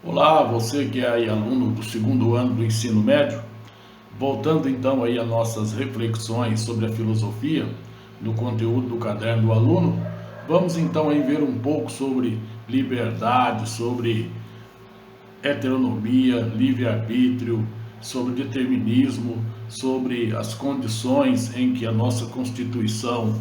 Olá, você que é aí aluno do segundo ano do ensino médio, voltando então aí a nossas reflexões sobre a filosofia no conteúdo do caderno do aluno, vamos então aí ver um pouco sobre liberdade, sobre heteronomia, livre-arbítrio, sobre determinismo, sobre as condições em que a nossa Constituição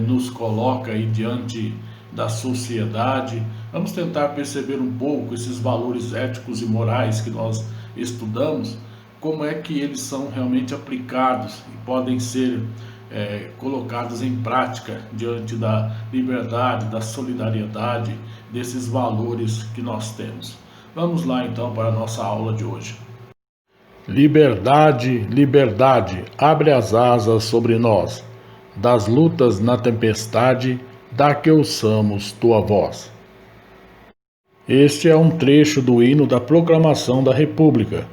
nos coloca aí diante da sociedade. Vamos tentar perceber um pouco esses valores éticos e morais que nós estudamos, como é que eles são realmente aplicados e podem ser colocados em prática diante da liberdade, da solidariedade, desses valores que nós temos. Vamos lá então para a nossa aula de hoje. Liberdade, liberdade, abre as asas sobre nós. Das lutas na tempestade, dá que ouçamos tua voz. Este é um trecho do hino da Proclamação da República.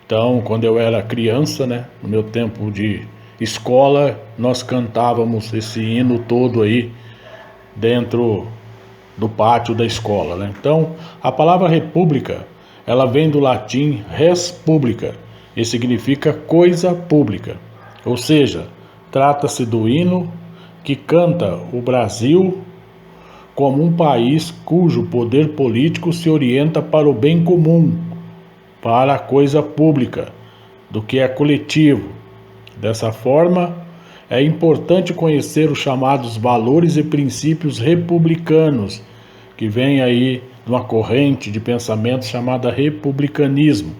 Então, quando eu era criança, no meu tempo de escola, nós cantávamos esse hino todo aí dentro do pátio da escola. Então, a palavra república, ela vem do latim res publica, e significa coisa pública. Ou seja, trata-se do hino que canta o Brasil como um país cujo poder político se orienta para o bem comum, para a coisa pública, do que é coletivo. Dessa forma, é importante conhecer os chamados valores e princípios republicanos, que vem aí de uma corrente de pensamento chamada republicanismo.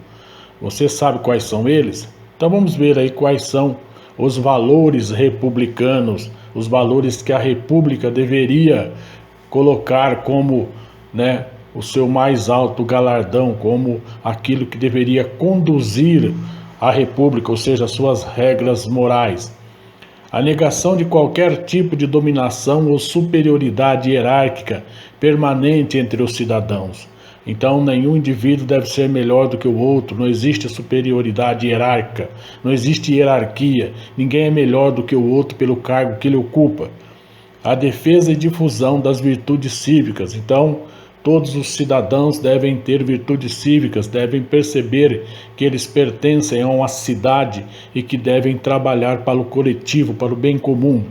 Você sabe quais são eles? Então vamos ver aí quais são os valores republicanos, os valores que a república deveria colocar como, o seu mais alto galardão, como aquilo que deveria conduzir a república, ou seja, as suas regras morais. A negação de qualquer tipo de dominação ou superioridade hierárquica permanente entre os cidadãos. Então, nenhum indivíduo deve ser melhor do que o outro, não existe superioridade hierárquica, não existe hierarquia, ninguém é melhor do que o outro pelo cargo que ele ocupa. A defesa e difusão das virtudes cívicas. Então, todos os cidadãos devem ter virtudes cívicas, devem perceber que eles pertencem a uma cidade e que devem trabalhar para o coletivo, para o bem comum.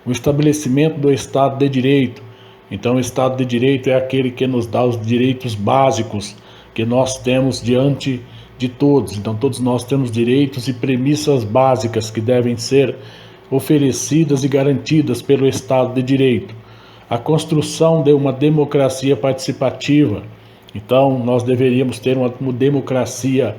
O estabelecimento do Estado de Direito. Então, o Estado de Direito é aquele que nos dá os direitos básicos que nós temos diante de todos. Então, todos nós temos direitos e premissas básicas que devem ser oferecidas e garantidas pelo Estado de Direito. A construção de uma democracia participativa. Então, nós deveríamos ter uma democracia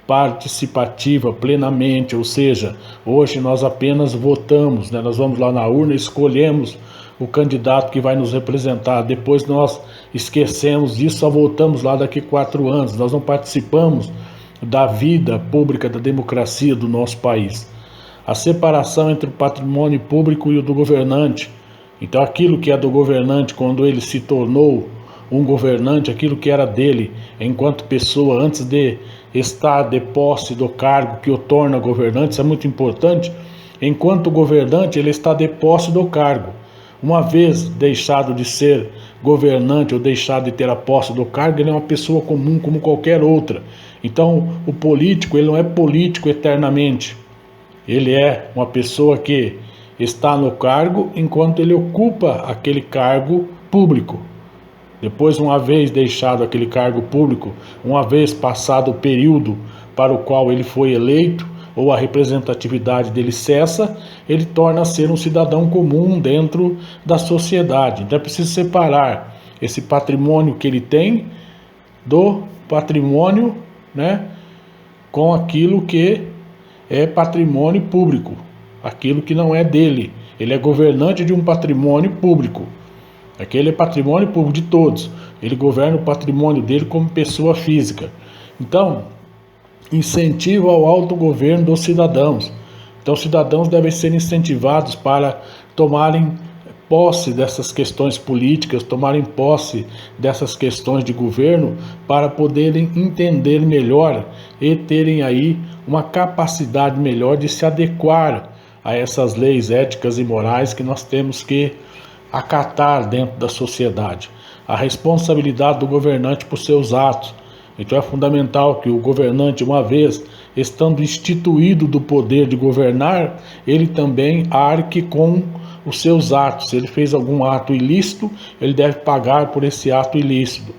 participativa plenamente, ou seja, hoje nós apenas votamos, nós vamos lá na urna, escolhemos o candidato que vai nos representar, depois nós esquecemos disso, só voltamos lá daqui 4 anos, nós não participamos da vida pública, da democracia do nosso país. A separação entre o patrimônio público e o do governante. Então, aquilo que é do governante, quando ele se tornou um governante, aquilo que era dele enquanto pessoa, antes de estar de posse do cargo que o torna governante, isso é muito importante. Enquanto governante, ele está de posse do cargo. Uma vez deixado de ser governante ou deixado de ter a posse do cargo, ele é uma pessoa comum como qualquer outra. Então, o político, ele não é político eternamente. Ele é uma pessoa que está no cargo enquanto ele ocupa aquele cargo público. Depois, uma vez deixado aquele cargo público, uma vez passado o período para o qual ele foi eleito, ou a representatividade dele cessa, ele torna a ser um cidadão comum dentro da sociedade. Então é preciso separar esse patrimônio que ele tem do patrimônio, com aquilo que é patrimônio público, aquilo que não é dele. Ele é governante de um patrimônio público. Aquele é patrimônio público de todos. Ele governa o patrimônio dele como pessoa física. Então, incentivo ao autogoverno dos cidadãos. Então, os cidadãos devem ser incentivados para tomarem posse dessas questões políticas, tomarem posse dessas questões de governo, para poderem entender melhor e terem aí uma capacidade melhor de se adequar a essas leis éticas e morais que nós temos que acatar dentro da sociedade. a responsabilidade do governante por seus atos. Então é fundamental que o governante, uma vez estando instituído do poder de governar, ele também arque com os seus atos. Se ele fez algum ato ilícito, ele deve pagar por esse ato ilícito.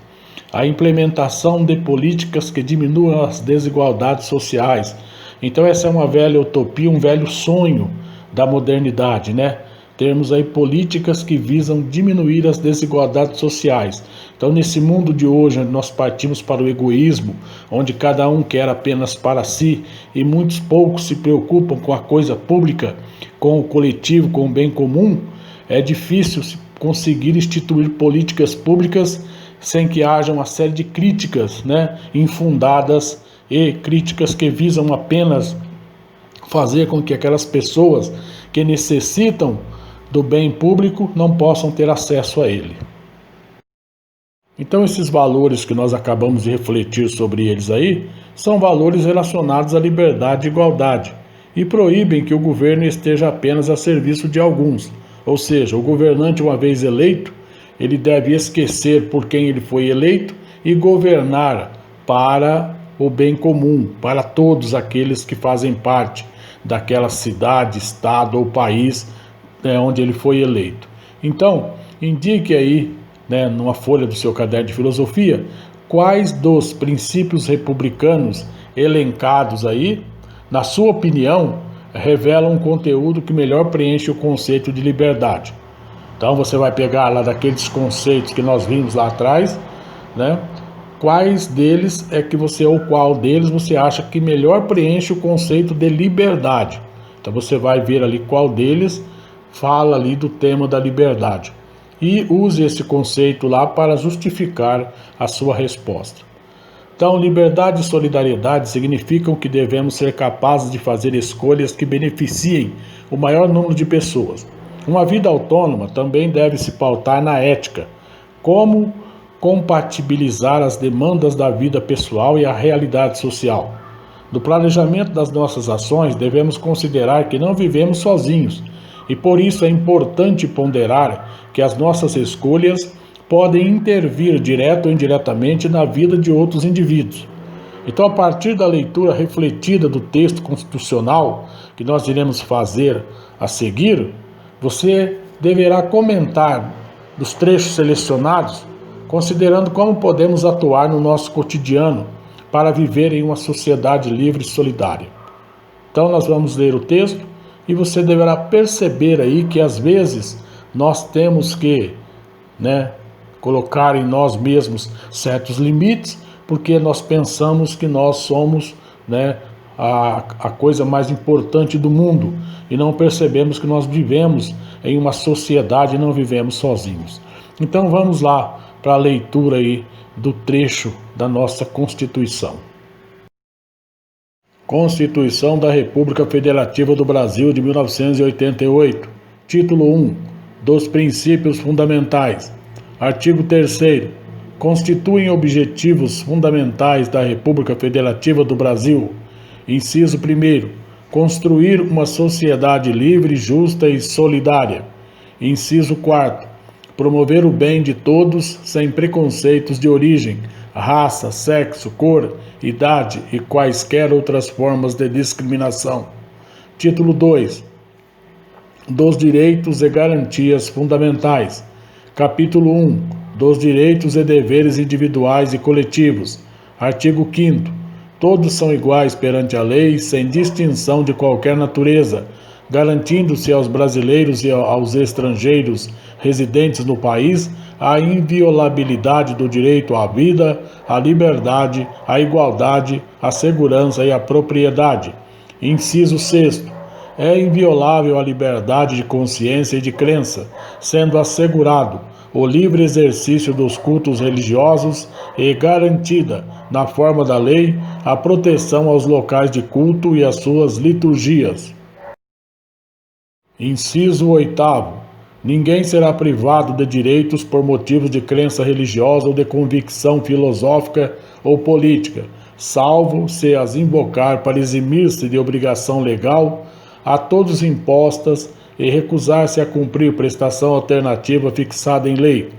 A implementação de políticas que diminuam as desigualdades sociais. Então essa é uma velha utopia, um velho sonho da modernidade, né? Termos aí políticas que visam diminuir as desigualdades sociais. Então, nesse mundo de hoje, onde nós partimos para o egoísmo, onde cada um quer apenas para si e muitos poucos se preocupam com a coisa pública, com o coletivo, com o bem comum, é difícil se conseguir instituir políticas públicas sem que haja uma série de críticas, né, infundadas e críticas que visam apenas fazer com que aquelas pessoas que necessitam do bem público não possam ter acesso a ele. Então esses valores que nós acabamos de refletir sobre eles aí, são valores relacionados à liberdade e igualdade, e proíbem que o governo esteja apenas a serviço de alguns, ou seja, o governante, uma vez eleito, ele deve esquecer por quem ele foi eleito e governar para o bem comum, para todos aqueles que fazem parte daquela cidade, estado ou país onde ele foi eleito. Então, indique aí, numa folha do seu caderno de filosofia, quais dos princípios republicanos elencados aí, na sua opinião, revelam um conteúdo que melhor preenche o conceito de liberdade. Então você vai pegar lá daqueles conceitos que nós vimos lá atrás, né? Quais deles é que você, ou qual deles você acha que melhor preenche o conceito de liberdade. Então você vai ver ali qual deles fala ali do tema da liberdade. E use esse conceito lá para justificar a sua resposta. Então, liberdade e solidariedade significam que devemos ser capazes de fazer escolhas que beneficiem o maior número de pessoas. Uma vida autônoma também deve se pautar na ética, como compatibilizar as demandas da vida pessoal e a realidade social. No planejamento das nossas ações, devemos considerar que não vivemos sozinhos, e por isso é importante ponderar que as nossas escolhas podem intervir direto ou indiretamente na vida de outros indivíduos. Então, a partir da leitura refletida do texto constitucional que nós iremos fazer a seguir, você deverá comentar dos trechos selecionados, considerando como podemos atuar no nosso cotidiano para viver em uma sociedade livre e solidária. Então, nós vamos ler o texto e você deverá perceber aí que às vezes nós temos que, colocar em nós mesmos certos limites, porque nós pensamos que nós somos, a coisa mais importante do mundo e não percebemos que nós vivemos em uma sociedade e não vivemos sozinhos. Então vamos lá para a leitura aí do trecho da nossa Constituição. Constituição da República Federativa do Brasil de 1988. Título 1. Dos princípios fundamentais. Artigo 3º. Constituem objetivos fundamentais da República Federativa do Brasil. Inciso 1º. Construir uma sociedade livre, justa e solidária. Inciso 4º. Promover o bem de todos sem preconceitos de origem, raça, sexo, cor, idade e quaisquer outras formas de discriminação. Título 2. Dos direitos e garantias fundamentais. Capítulo 1. Dos direitos e deveres individuais e coletivos. Artigo 5º. Todos são iguais perante a lei, sem distinção de qualquer natureza, garantindo-se aos brasileiros e aos estrangeiros residentes no país a inviolabilidade do direito à vida, à liberdade, à igualdade, à segurança e à propriedade. Inciso 6º. É inviolável a liberdade de consciência e de crença, sendo assegurado o livre exercício dos cultos religiosos e garantida, na forma da lei, a proteção aos locais de culto e às suas liturgias. Inciso 8º. Ninguém será privado de direitos por motivos de crença religiosa ou de convicção filosófica ou política, salvo se as invocar para eximir-se de obrigação legal a todos impostas e recusar-se a cumprir prestação alternativa fixada em lei.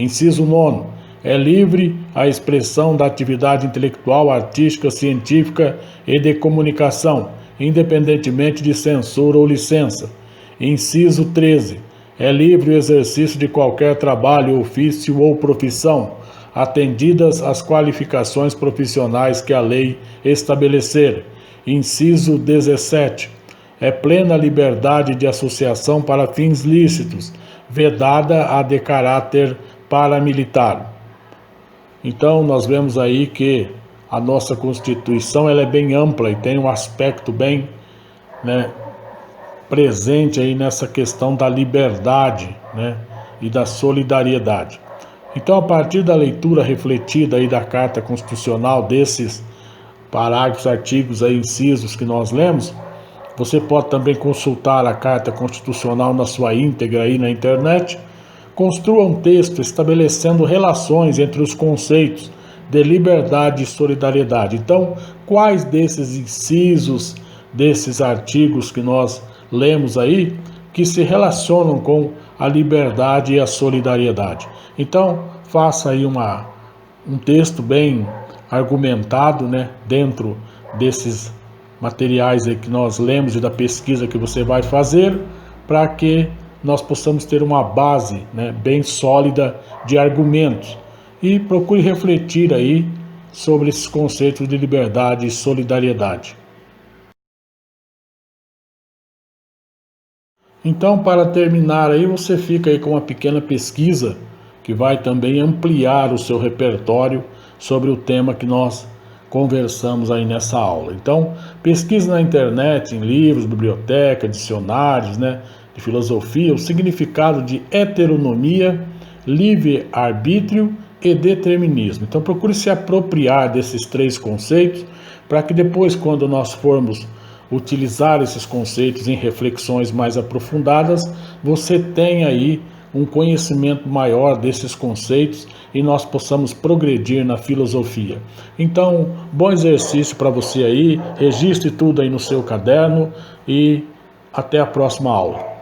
Inciso 9. É livre a expressão da atividade intelectual, artística, científica e de comunicação, independentemente de censura ou licença. Inciso 13. É livre o exercício de qualquer trabalho, ofício ou profissão, atendidas as qualificações profissionais que a lei estabelecer. Inciso 17. É plena liberdade de associação para fins lícitos, vedada a de caráter paramilitar. Então, nós vemos aí que a nossa Constituição ela é bem ampla e tem um aspecto bem, presente aí nessa questão da liberdade, e da solidariedade. Então, a partir da leitura refletida aí da Carta Constitucional, desses parágrafos, artigos aí, incisos que nós lemos, você pode também consultar a Carta Constitucional na sua íntegra aí na internet. Construa um texto estabelecendo relações entre os conceitos de liberdade e solidariedade. Então, quais desses incisos, desses artigos que nós lemos aí, que se relacionam com a liberdade e a solidariedade? Então, faça aí um texto bem argumentado, dentro desses materiais aí que nós lemos e da pesquisa que você vai fazer, para que nós possamos ter uma base, bem sólida de argumentos, e procure refletir aí sobre esses conceitos de liberdade e solidariedade. Então, para terminar aí, você fica aí com uma pequena pesquisa que vai também ampliar o seu repertório sobre o tema que nós conversamos aí nessa aula. Então, pesquise na internet, em livros, biblioteca, dicionários, de filosofia, o significado de heteronomia, livre-arbítrio e determinismo. Então, procure se apropriar desses três conceitos para que depois, quando nós formos utilizar esses conceitos em reflexões mais aprofundadas, você tenha aí um conhecimento maior desses conceitos e nós possamos progredir na filosofia. Então, bom exercício para você aí, registre tudo aí no seu caderno e até a próxima aula.